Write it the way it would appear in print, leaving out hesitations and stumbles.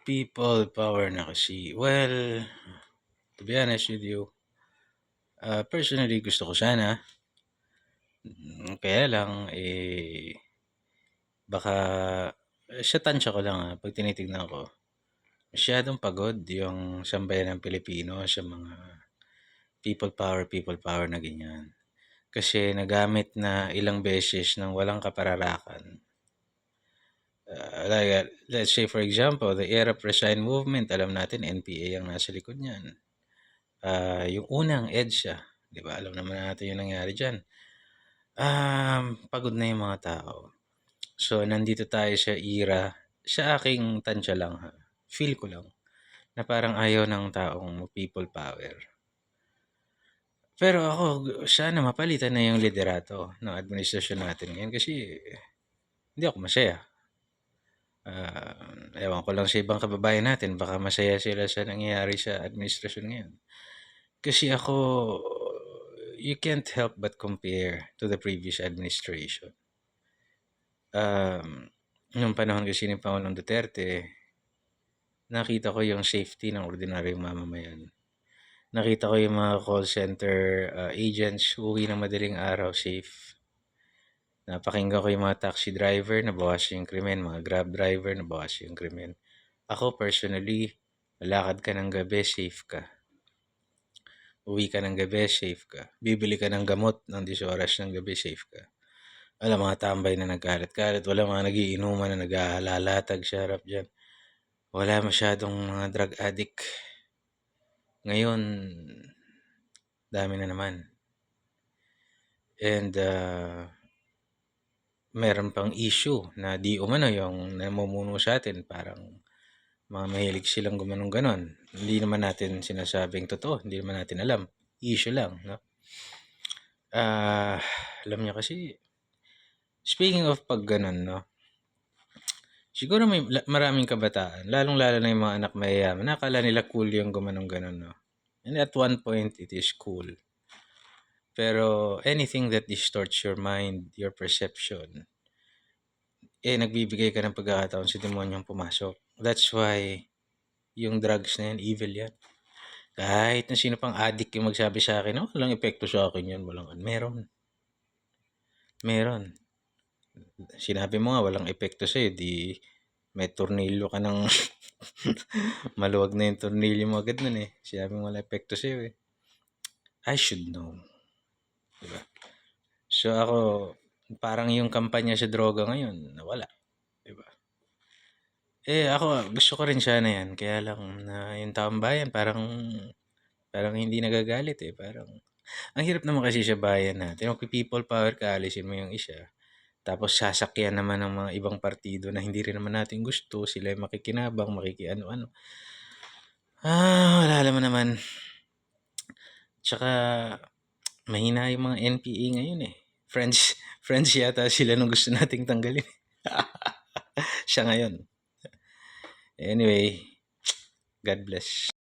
People power na kasi. Well, to be honest with you, personally gusto ko sana. Kaya lang, baka sa tansya ko lang, 'pag tinitignan ko, masyadong pagod yung sambayan ng Pilipino sa mga people power na ganyan. Kasi nagamit na ilang beses ng walang kapararakan. Let's say for example, the Arab Resign Movement, alam natin NPA ang nasa likod niyan. Yung unang EDSA, 'di ba? Alam naman natin yung nangyari diyan. Pagod na yung mga tao. So, nandito tayo sa era, sa aking tansya lang ha, feel ko lang, na parang ayaw ng taong people power. Pero ako, sana mapalitan na yung liderato ng administrasyon natin ngayon kasi hindi ako masaya. Ewan ko lang sa ibang kababayan natin, baka masaya sila sa nangyayari sa administrasyon ngayon. Kasi ako, you can't help but compare to the previous administration. Nung panahon kasi ni Pangulong Duterte, nakita ko yung safety ng ordinaryong mamamayan. Nakita ko yung mga call center agents uwi ng madaling araw safe. Napakinggan ko yung mga taxi driver na bawas yung krimen, mga grab driver na bawas yung krimen. Ako personally, lalakad ka ng gabi, safe ka. Uwi ka ng gabi, safe ka. Bibili ka ng gamot ng 10 oras ng gabi, safe ka. Wala mga tambay na nagkalat-kalat, wala mga nagiinuman na naghahalalatag sa harap dyan. Wala masyadong mga drug addict. Ngayon, dami na naman. And meron pang issue na di umano yung namumuno sa atin, parang mga mahilig silang gumanong-ganon. Hindi naman natin sinasabing totoo, hindi naman natin alam. Issue lang, no? Alam niyo kasi, speaking of pag ganon, no? Siguro may maraming kabataan, lalong-lalo na yung mga anak mayayaman, nakala nila cool yung gumanong-ganon, no? And at one point, it is cool. Pero anything that distorts your mind, your perception, nagbibigay ka ng pagkakataon sa demonyong pumasok. That's why yung drugs na yan, evil yan. Kahit na sino pang addict yung magsabi sa akin, oh, walang epekto sa akin yan, walang, meron. Meron. Sinabi mo nga, walang epekto sa'yo, di may tornilyo ka ng maluwag na yung tornilyo mo agad nun eh. Sinabi mo walang epekto sa'yo eh. I should know. Diba? So ako, parang yung kampanya sa droga ngayon, nawala. Diba? Ako, gusto ko rin sana yan. Kaya lang na yung taong bayan, parang hindi nagagalit eh. Parang, ang hirap naman kasi sa bayan natin. Kung people power ka, alisin mo yung isa. Tapos sasakyan naman ng mga ibang partido na hindi rin naman natin gusto. Sila yung makikinabang, makikiano-ano. Wala naman. Tsaka, mahina yung mga NPA ngayon eh. Friends yata sila nung gusto nating tanggalin. Siya ngayon. Anyway, God bless.